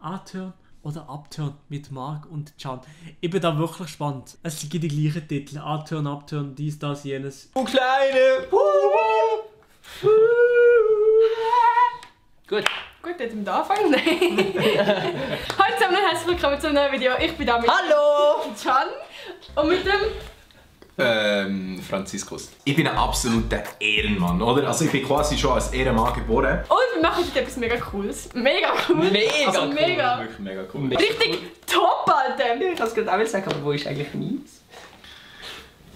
Anturn oder Upturn mit Marc und Can. Ich bin da wirklich gespannt. Es gibt die gleichen Titel. Anturn, Upturn, dies, das, jenes. Du Kleine! Gut. Gut, jetzt mit anfangen. Nein. Hallo zusammen und herzlich willkommen zu einem neuen Video. Ich bin da mit Hallo! Can und mit dem Franziskus. Ich bin ein absoluter Ehrenmann, oder? Also ich bin quasi schon als Ehrenmann geboren. und wir machen heute etwas mega Cooles. Mega cool. Mega also cool. mega. Wirklich mega cool. Richtig top, Alter. Ich kann es gerade auch sagen, aber wo ist eigentlich meins?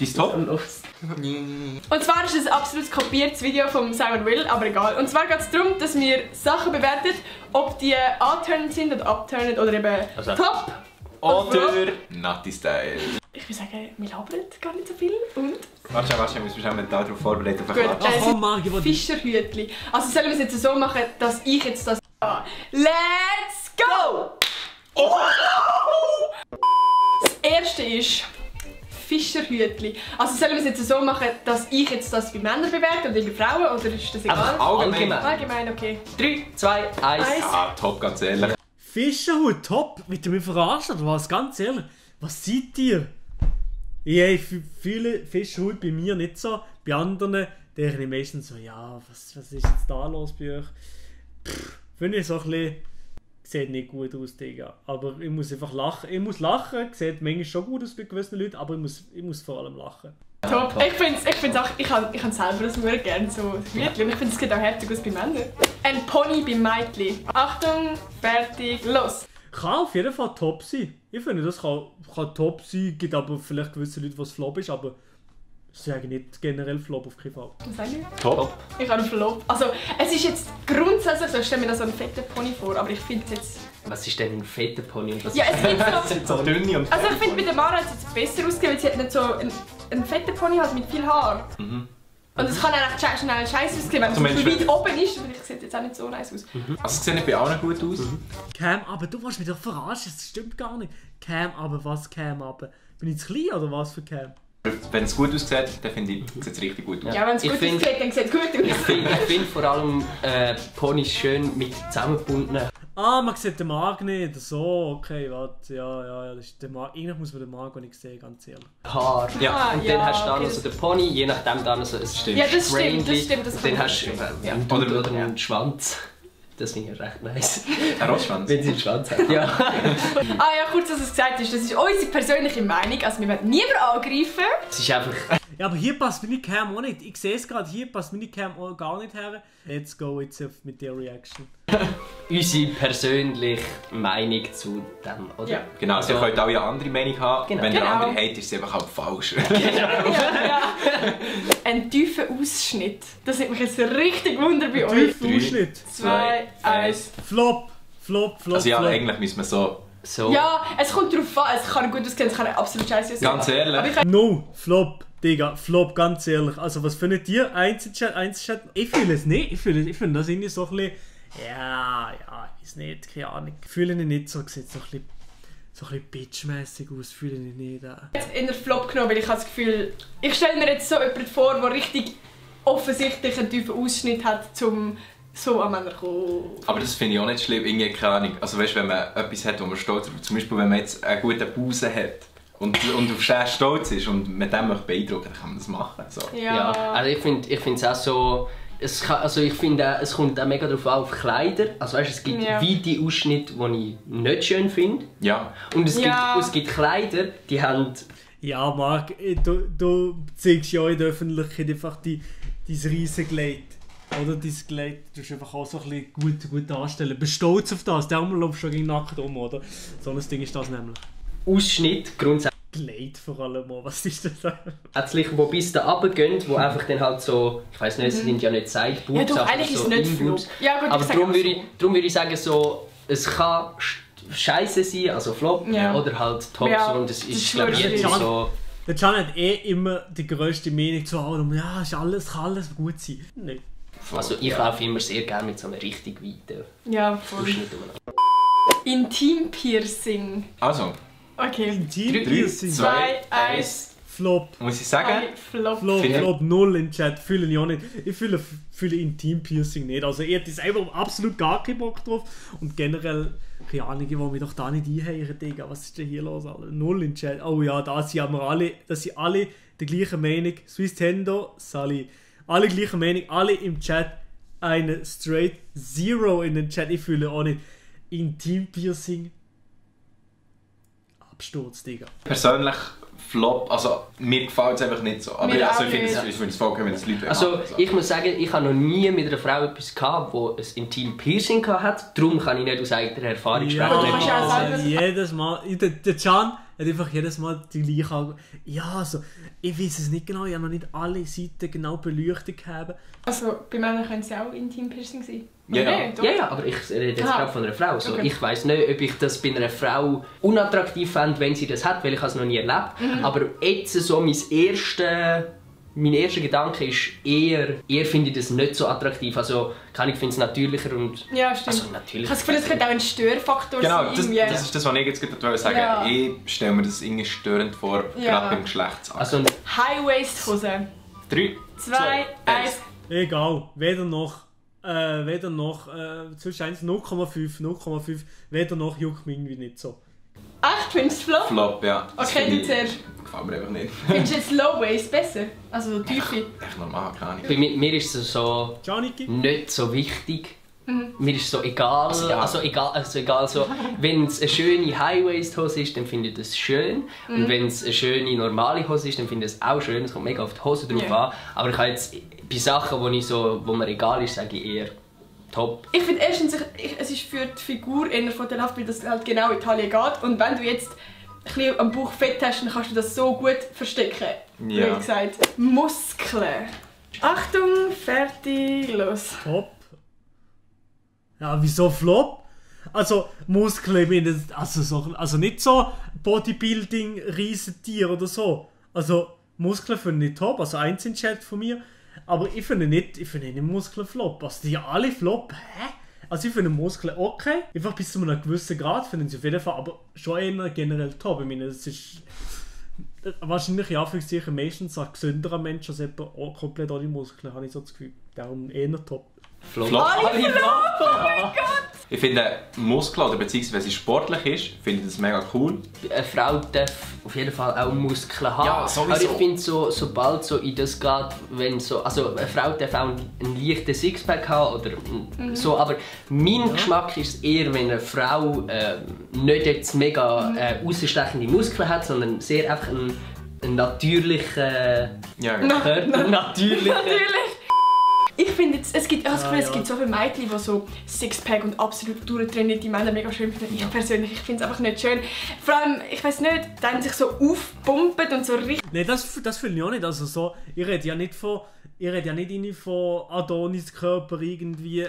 Dein Top? Und zwar ist es ein absolut kopiertes Video von Simon Will, aber egal. Und zwar geht es darum, dass wir Sachen bewerten, ob die anturned sind oder upturned oder eben Also, top Oder Natti Style. Ich würde sagen, wir labern gar nicht so viel. Und? Warte, ich muss mich auch mental darauf vorbereiten. Gut, Ach komm, Marc, ich will Fischerhütli. Also sollen wir es jetzt so machen, dass ich jetzt das... Let's go! Das erste ist... Fischerhütli. Also sollen wir es jetzt so machen, dass ich jetzt das bei Männern bewerte oder bei Frauen, oder ist das egal? Einfach allgemein. Allgemein, okay. 3, 2, 1. Ah, top, ganz ehrlich. Fischerhut, top. Wollt ihr mich verarschen oder was? Ganz ehrlich. Was seid ihr? Ich fühle Fischerhut bei mir nicht so. Bei anderen denke ich meistens so, ja, was ist jetzt da los bei euch? Finde ich so ein bisschen... Sieht nicht gut aus, Digga. Aber ich muss einfach lachen. Ich muss lachen. Sieht manchmal schon gut aus bei gewissen Leuten, aber ich muss vor allem lachen. Top. Ich finde auch, ich habe selber das nur gerne so Hütli und ich finde es geht auch herzig aus bei Männern. Ein Pony beim Mädchen. Achtung, fertig, los! Kann auf jeden Fall top sein. Ich finde, das kann top sein. Gibt aber vielleicht gewisse Leute, was Flop ist, aber ich sage nicht generell Flop auf keinen Fall. Was sage ich? Top. Ich habe einen Flop. Also, es ist jetzt grundsätzlich so, ich stelle mir da so einen fetten Pony vor, aber ich finde es jetzt... Was ist denn ein fetter Pony und was Ja, ist es gibt so... Sind so dünne und Also ich finde, bei der Mara hat es jetzt besser ausgesehen, weil sie hat nicht so einen fetten Pony hat mit viel Haar. Und es kann auch echt schnell scheiße aussehen, wenn es Also weit oben ist. Vielleicht sieht es jetzt auch nicht so nice aus. Also sieht nicht bei allen gut aus. Cam, aber du willst mich doch verarschen, das stimmt gar nicht. Cam, aber was Cam, aber? Bin ich zu klein oder was für Cam? Wenn es gut aussieht, dann finde ich, sieht es richtig gut aus. Ja, wenn es Ich gut find- aussieht, dann sieht es gut aus. Ich finde vor allem Ponys schön mit zusammengebundenen. Ah, man sieht den Marc nicht. So, okay, warte. Ja, das ist der Marc. Eigentlich muss man den Marc nicht sehen, ganz ehrlich. Haar. Ja. Und ja, dann hast du dann okay, noch so den Pony, je nachdem dann so ein Stimmt. Ja, das stimmt, Strähnchen. das Und kann dann ich hast du verstehen. einen Oder- Dudel oder einen Schwanz. Das finde ich recht nice. Ein Rotschwanz. Wenn sie einen Schwanz hat. Ja. Ah ja, kurz, dass es gesagt ist, das ist unsere persönliche Meinung. Also wir werden niemanden angreifen. Es ist einfach... Ja, aber hier passt meine Cam auch nicht. Ich sehe es gerade, hier passt meine Cam auch gar nicht her. Let's go jetzt mit der Reaction. unsere persönliche Meinung zu dem, oder? Ja. Genau, also ihr könnt auch eine andere Meinung haben. Genau. Wenn ihr Genau. andere hatet, ist es einfach auch falsch. Ja. Ein tiefer Ausschnitt. Das nimmt mich jetzt richtig wunder bei euch. Ausschnitt. 2, 1. Flop. Also ja, Flop. eigentlich müssen wir so... So. Ja, es kommt darauf an. Es kann gut aussehen, es kann absolut scheiße aussehen. Ganz ehrlich. Aber ich kann... No, Flop. Digga, Flop, ganz ehrlich. Also was findet ihr? Einzelchat? Ich fühle es nicht. Ich finde das irgendwie so ein bisschen... Ja, ist nicht, keine Ahnung. Ich fühle ihn nicht so, sieht so ein bisschen bitchmäßig aus, fühle ich nicht. Jetzt in der Flop genommen, weil ich habe das Gefühl... Ich stelle mir jetzt so jemanden vor, der richtig offensichtlich einen tiefen Ausschnitt hat, um so an Männer zu kommen. Aber das finde ich auch nicht schlimm, irgendwie keine Ahnung. Also weißt, wenn man etwas hat, wo man stolz ist, zum Beispiel wenn man jetzt einen guten Busen hat und auf den stolz ist und mit dem möchte beeindrucken, dann kann man das machen. So. Ja. Also ich finde es auch so... ich finde, es kommt auch mega darauf an, auf Kleider. Also weißt, es gibt weite Ausschnitte, die ich nicht schön finde. Ja. Und es gibt Kleider, die haben... Ja, Marc, du zeigst ja in der Öffentlichkeit einfach dein riesen Kleid. Oder dein Kleid, du musst einfach auch so ein bisschen gut darstellen. Bist stolz auf das? Der läuft schon gegen nackt um, oder? So ein Ding ist das nämlich. Ausschnitt grundsätzlich, Kleid vor allem auch, was ist das? wo bis da runtergehen, wo einfach dann halt so... Ich weiss nicht, es sind ja nicht Sideboobs, Ja doch, aber eigentlich so ist es nicht Flop. Inboobs. Ja, gut, Aber ich sage darum auch würde ich sagen, so, es kann scheiße sein, also Flop, Ja. oder halt top, Ja, und es das ist, ist glaube ich, schwierig. so... Der Can hat immer die grösste Meinung zu allem. Ja, kann alles gut sein. Nein. Also ich laufe immer sehr gerne mit so einem richtig weiten Ja, voll. Ausschnitt um. Intim-Piercing. Also, Okay. Intim-Piercing. 2, 1. Flop. Muss ich sagen? Flop. Flop 0 im Chat, fühle ich auch nicht. Ich fühle Intim-Piercing nicht. Also ich hätte selber absolut gar keinen Bock drauf. Und generell, keine Ahnung, ich will mich doch da nicht einheiren, Digga. Was ist denn hier los? Alter? 0 im Chat. Oh ja, da sind alle der gleichen Meinung. Swiss Tendo, Sally. Alle gleichen Meinung, alle im Chat. Eine straight 0 in den Chat. Ich fühle auch nicht Intim-Piercing. Absturz, Digga. Persönlich Flop, also mir gefällt es einfach nicht so. Aber Mir also, auch ich finde nicht. es vollkommen, wenn es Leute Also machen, so. ich muss sagen, ich habe noch nie mit einer Frau etwas gehabt, die ein Intim Piercing hatte. Darum kann ich nicht aus eigener Erfahrung sprechen. du kannst ja auch also sagen- jedes Mal. Der Can hat einfach jedes Mal die gleiche Argumente. Ja, also, ich weiß es nicht genau, ich habe noch nicht alle Seiten genau beleuchtet gehabt. Also bei Männern können es ja auch Intim-Piercing sein. Ja, Oder ja. nicht, Ja, ja, aber ich rede jetzt Aha. gerade von einer Frau. So, Okay. Ich weiss nicht, ob ich das bei einer Frau unattraktiv fände, wenn sie das hat, weil ich es noch nie erlebt habe. Aber jetzt so mein erster Gedanke ist eher finde ich das nicht so attraktiv. Also ich finde es natürlicher und... Ja, stimmt. Also Ich natürlich. habe das Gefühl, es könnte auch ein Störfaktor Genau, sein. das irgendwie. ist das, was ich jetzt gerade sagen Ja. wollte. Ich stelle mir das irgendwie störend vor, Ja. gerade beim Geschlechtsakt. Also High-Waist-Hose. 3, 2, 1. Egal, weder noch zwischen 1 0,5, weder noch juckt mich irgendwie nicht so. Echt, findest du Flop? Flop, ja. Das Okay, finde du ich- zuerst. Gefällt mir einfach nicht. Findest du jetzt Low-Waist besser? Also Tiefe? Echt normal, keine Ahnung. bei mir ist es so Janiki? nicht so wichtig. Mir ist es so egal. ja. Also egal so. Wenn es eine schöne High-Waist-Hose ist, dann finde ich das schön. Und wenn es eine schöne normale Hose ist, dann finde ich es auch schön. Es kommt mega auf die Hose drauf Ja. an. Aber ich habe jetzt bei Sachen, wo mir egal ist, sage ich eher top. Ich finde erstens, es ist für die Figur eher vorteilhaft, weil das halt genau in Italien geht. Und wenn du jetzt ein bisschen am Bauch Fett hast, dann kannst du das so gut verstecken. Ja. Wie gesagt, Muskeln. Achtung, fertig, los. Top. Ja, wieso Flop? Also Muskeln, ich meine, also nicht so Bodybuilding, Riesentier oder so. Also Muskeln finde ich top, also 1 in Chat von mir. Aber ich finde nicht Muskeln Flop. Also die alle Flop, hä? Also ich finde Muskeln okay. Einfach bis zu einem gewissen Grad finden sie auf jeden Fall, aber schon eher generell top. Ich meine, das ist wahrscheinlich in Anführungszeichen meistens ein gesünderer Mensch als jemand komplett ohne Muskeln, habe ich so das Gefühl. Darum eher top. Flop. Flop. Alle Flop. Ich finde Muskeln, oder beziehungsweise wenn sie sportlich ist, finde ich das mega cool. Eine Frau darf auf jeden Fall auch Muskeln haben. Ja, sowieso. Aber ich finde, sobald so in das geht, wenn so, also eine Frau darf auch einen leichten Sixpack haben oder so, aber mein Geschmack ist eher, wenn eine Frau nicht jetzt mega rausstechende Muskeln hat, sondern sehr einfach einen natürlichen Ja, genau. Körper, natürlichen. Natürlich. Ich finde jetzt, es gibt so viele Mädchen, die so Sixpack und absolut durchtrainierte Männer mega schön finden. Ich persönlich, ich finde es einfach nicht schön. Vor allem, ich weiß nicht, dann sich so aufpumpen und so richtig... Nein, das finde ich auch nicht. Also so, ich rede ja nicht von Adonis Körper irgendwie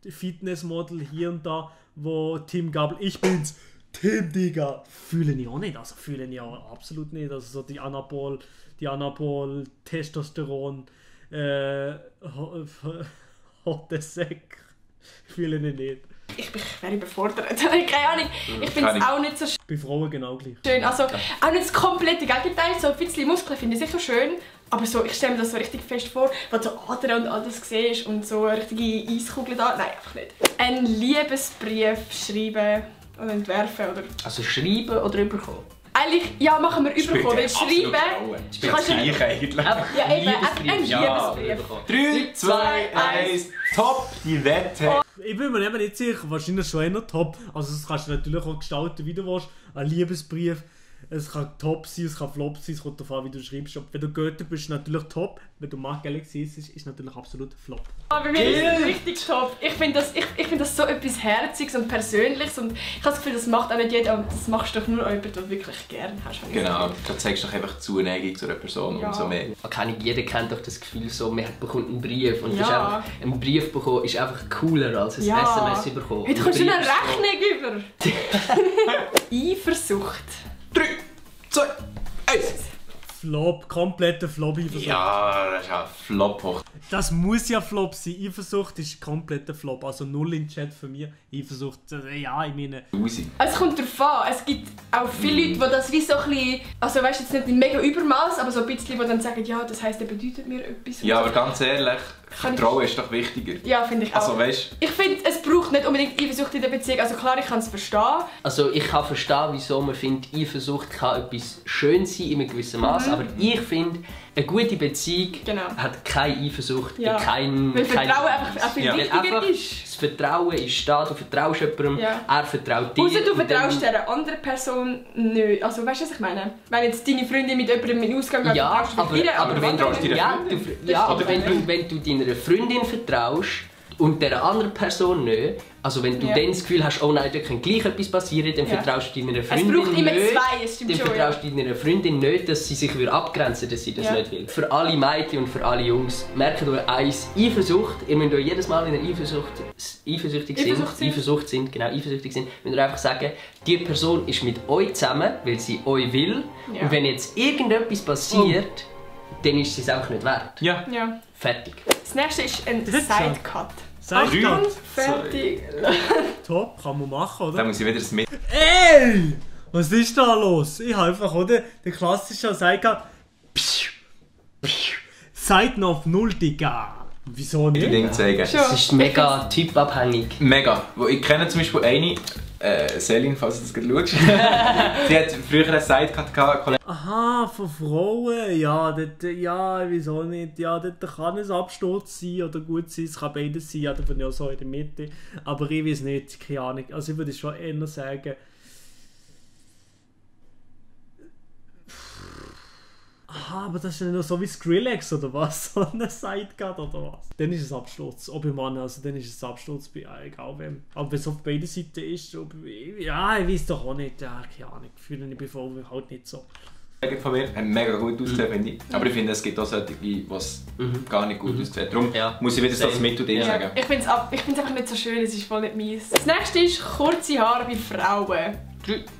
Fitnessmodel hier und da, wo Tim Gabel, ich bin's, Tim, Digga, fühle ich auch nicht. Also fühle ich auch absolut nicht. Also so die Anabol, Testosteron, hotte Säck, fühle ich nicht. Ich wäre überfordert. Keine Ahnung. Ich finde es auch nicht so Bei Frauen genau gleich. schön. Also auch nicht das komplette Gegenteil. So ein bisschen Muskeln finde ich sicher schön. Aber so, ich stelle mir das so richtig fest vor, wenn du so Adern und all das siehst und so eine richtige Eiskugel da. Nein, einfach nicht. Einen Liebesbrief schreiben oder entwerfen oder... Also schreiben oder überkommen? Eigentlich, ja, machen wir überkommen. Weil schreiben... Ich bin das Gleiche eigentlich. Einfach Ja, eben, einfach ein Ja, Liebesbrief. überkommen. 3, 2, 1, top, die Wette. Ich bin mir eben nicht sicher, wahrscheinlich schon eher top. Also das kannst du natürlich auch gestalten, wie du willst. Ein Liebesbrief, es kann top sein, es kann flop sein, es kommt darauf an, wie du schreibst. Wenn du Goethe bist, ist natürlich top. Wenn du Mark Galaxy ist natürlich absolut flop. Aber bei mir ist es richtig top. Ich finde das so etwas Herziges und Persönliches und ich habe das Gefühl, das macht auch nicht jeder und das machst du doch nur jemand, den du wirklich gerne hast. Genau, du zeigst doch einfach Zuneigung zu einer Person Ja. und so mehr. Jeder kennt doch das Gefühl, so, man bekommt einen Brief und das ist Ja. einfach, ein Brief bekommen ist einfach cooler als ein Ja. SMS bekommen. Heute kommst du Ein eine Brief ist Rechnung über. Eifersucht. 3, 2, 1. Flop, kompletter Flop Eifersucht. Ja, das ist ja Flop hoch. Das muss ja Flop sein. Eifersucht ist kompletter Flop. Also 0 in Chat für mich. Eifersucht, ja, ich meine... Es kommt darauf an. Es gibt auch viele Leute, die das wie so ein bisschen... Also weißt du, jetzt nicht in mega Übermaß, aber so ein bisschen, die dann sagen, ja, das heisst, der bedeutet mir etwas. Ja, aber ganz ehrlich, Vertrauen ist doch wichtiger. Ja, finde ich auch. Also, weißt, ich finde, es braucht nicht unbedingt Eifersucht in der Beziehung. Also klar, ich kann es verstehen. Also ich kann verstehen, wieso man findet, Eifersucht kann etwas Schönes sein in einem gewissen Maß, aber ich finde, eine gute Beziehung hat keine Eifersucht, Weil Vertrauen einfach auch viel wichtiger ist. Das Vertrauen ist da, du vertraust jemandem, er vertraut dir. Außer du vertraust dieser anderen Person nicht. Also weißt du, was ich meine? Wenn jetzt deine Freundin mit jemandem in den Ausgang geht, vertraust du dir, aber wenn du deiner Freundin vertraust und der anderen Person nicht, also wenn du dann das Gefühl hast, oh nein, da kann gleich etwas passieren, dann vertraust du deiner Freundin nicht. Es braucht immer zwei, es stimmt dann schon. Vertraust du deiner Freundin nicht, dass sie sich abgrenzen, dass sie das nicht will. Für alle Mädchen und für alle Jungs, merkt euch eins, Eifersucht, ihr müsst euch jedes Mal, wenn ihr eifersüchtig sind, müsst ihr einfach sagen, die Person ist mit euch zusammen, weil sie euch will. Ja. Und wenn jetzt irgendetwas passiert, dann ist sie es auch nicht wert. Ja. Fertig. Das nächste ist ein Sidecut. Sidecut? Fertig. Top, kann man machen, oder? Dann muss ich wieder das mit. Ey! Was ist da los? Ich habe einfach, oder? Den klassischen Sidecut. Seiten auf 0, Digga. Wieso nicht? Ding zeigen. Das ist mega typabhängig. Mega. Ich kenne zum Beispiel eine, Selin, falls du das gerade schaust. Sie hat früher einen Sidecut gehabt. Aha, von Frauen, ja, dort, ja, wieso nicht? Ja, dort kann es Absturz sein oder gut sein, es kann beides sein, ja, da bin ich auch so in der Mitte. Aber ich weiß nicht, keine Ahnung. Also ich würde schon eher sagen... Aha, aber das ist ja nur so wie Skrillex oder was? So eine Sidecut oder was? Dann ist es Absturz. Ob ich meine, also dann ist es Absturz bei egal wem. Aber wenn es auf beiden Seiten ist, ja, ich weiß doch auch nicht. Ja, keine Ahnung, ich fühle mich bevor halt nicht so. Von mir haben mega gut ausgesehen, finde ich. Aber ich finde, es gibt auch solche, die gar nicht gut aussehen. Darum muss ich wieder so das Mittelding sagen. Ich finde es einfach nicht so schön, es ist voll nicht meins. Das nächste ist kurze Haare bei Frauen.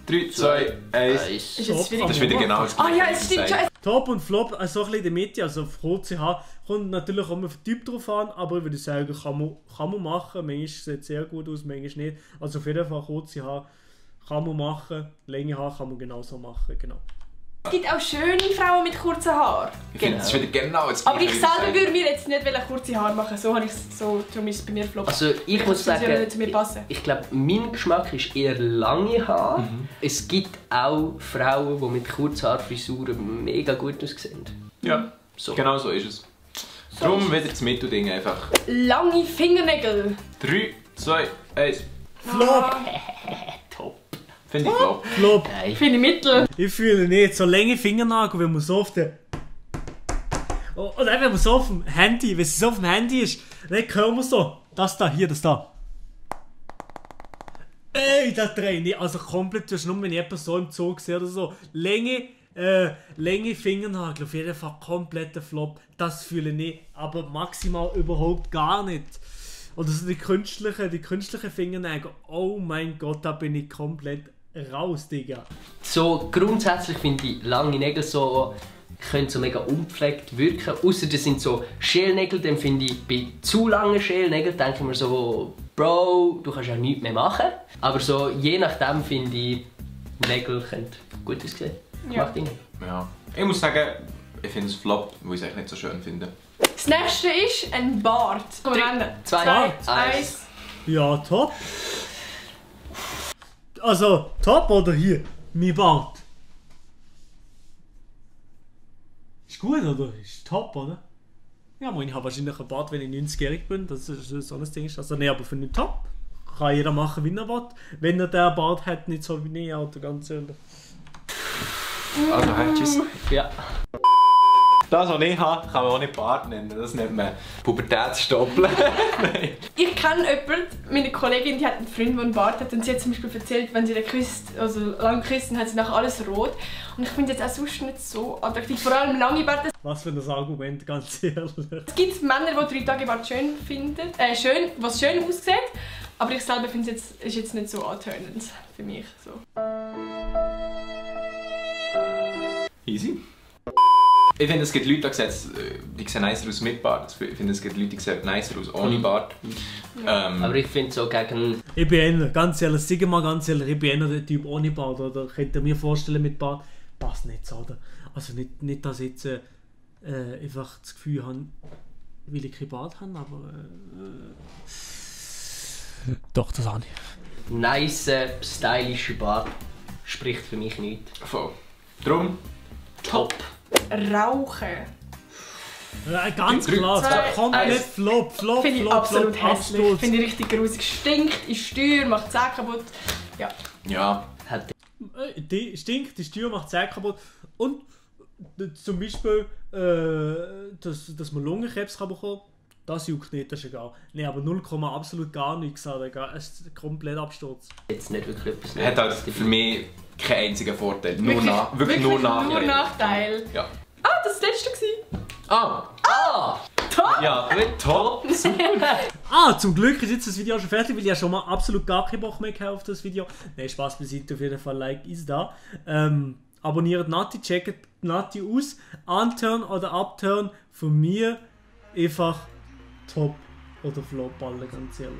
3, 2, 1. Ist jetzt schwierig. Das ist wieder genau das Gleiche. Ah ja, es stimmt schon. Top und Flop, also ein bisschen in der Mitte, also auf kurze Haare, kommt natürlich auch immer für den Typ drauf an, aber ich würde sagen, kann man machen, manchmal sieht es sehr gut aus, manchmal nicht. Also auf jeden Fall kurze Haare kann man machen, lange Haare kann man genauso machen, genau. Es gibt auch schöne Frauen mit kurzen Haaren. Ich finde, das ist wieder genau das Aber ich selber würde mir jetzt nicht kurze Haare machen, so habe ich darum ist es bei mir Flop. Also ich muss sagen, ich glaube, mein Geschmack ist eher lange Haare. Es gibt auch Frauen, die mit Kurzhaarfrisuren mega gut aussehen. Ja, so. Genau so ist es. Darum wieder das Mittelding einfach. Lange Fingernägel. 3, 2, 1. Flop! Top. Finde ich Flop. Flop. Finde ich mittel. Ich fühle nicht, so lange Fingernagel, wenn man so auf der... Oder wenn man so auf dem Handy, wenn es so auf dem Handy ist, dann hören wir so. Das da, hier, das da. Ey, das drehe ich. Also komplett, nur wenn ich jemanden so im Zug sehe oder so. Lange Fingernagel, auf jeden Fall kompletter Flop. Das fühle ich nicht, aber maximal überhaupt gar nicht. Oder so die künstlichen Fingernägel. Oh mein Gott, da bin ich komplett raus, Digga. So grundsätzlich finde ich lange Nägel so können so mega unpflegt wirken. Außer das sind so Schälnägel, dann finde ich bei zu langen Schälnägeln denke ich mir so, Bro, du kannst ja nichts mehr machen. Aber so je nachdem finde ich, Nägel können gut aussehen. Ja. Ja. Ich muss sagen, ich finde es Flop, weil ich es echt nicht so schön finde. Das nächste ist ein Bart. 3, 2, 1. Ja, top. Also, top oder hier? Mein Bart. Ist gut, oder? Ist top, oder? Ja, ich habe wahrscheinlich einen Bart, wenn ich 90-jährig bin. Das ist so ein Ding. Also, nee, aber finde ich top. Kann jeder machen, wie er will. Wenn er den Bart hat, nicht so wie ich, Alter, ganz ehrlich. Also, tschüss. Ja. Das, was ich habe, kann man auch nicht Bart nennen. Das nennt man Pubertätsstoppeln. Ich kenne jemanden, meine Kollegin, die hat einen Freund, der einen Bart hat. Und sie hat zum Beispiel erzählt, wenn sie den küsst, also lang küsst, dann hat sie nachher alles rot. Und ich finde jetzt auch sonst nicht so attraktiv. Vor allem lange Bärte. Was für ein Argument, ganz ehrlich. Es gibt Männer, die 3 Tage Bart schön finden. Was schön aussieht. Aber ich selber finde es ist jetzt nicht so antörnend für mich. So. Easy. Ich finde, es gibt Leute, die sehen nicer aus mit Bart. Ich finde, es gibt Leute, die sehen nicer aus ohne Bart. Aber ich finde so gegen... Ich bin einer, ganz ehrlich, sag mal ganz ehrlich, ich bin einer der Typ ohne Bart. Oder könnt ihr mir vorstellen, mit Bart passt nicht so, oder? Also nicht dass ich jetzt einfach das Gefühl habe, will ich keinen Bart haben, aber... Doch, das habe ich. Nice, stylischer Bart spricht für mich nicht. Voll. Drum, Top. Rauchen. Ganz Drei, klar, zwei, komplett eins. Flop, Finde ich absolut hässlich. Absturz. Finde ich richtig grusig. Stinkt, ist Steuer, macht Zähne kaputt. Ja. ja. Die stinkt, die Steuer macht Zähne kaputt. Und zum Beispiel, dass man Lungenkrebs kann bekommen, das juckt nicht, das ist egal. Nein, aber 0, absolut gar nichts. Es ist komplett Absturz. Jetzt nicht wirklich etwas Hat halt für mich keinen einzigen Vorteil. Nur Nachteil. Nur Nachteil. Ja. Ah, das war das letzte gewesen. Top! Ja, top. Zum Glück ist jetzt das Video auch schon fertig, weil ich ja schon mal absolut gar keinen Bock mehr hatte auf das Video. Nein, Spaß beiseite, auf jeden Fall, Like ist da. Abonniert Nati, checkt Nati aus. Unturn oder Upturn, von mir einfach Top oder Flop, alle ganz ehrlich.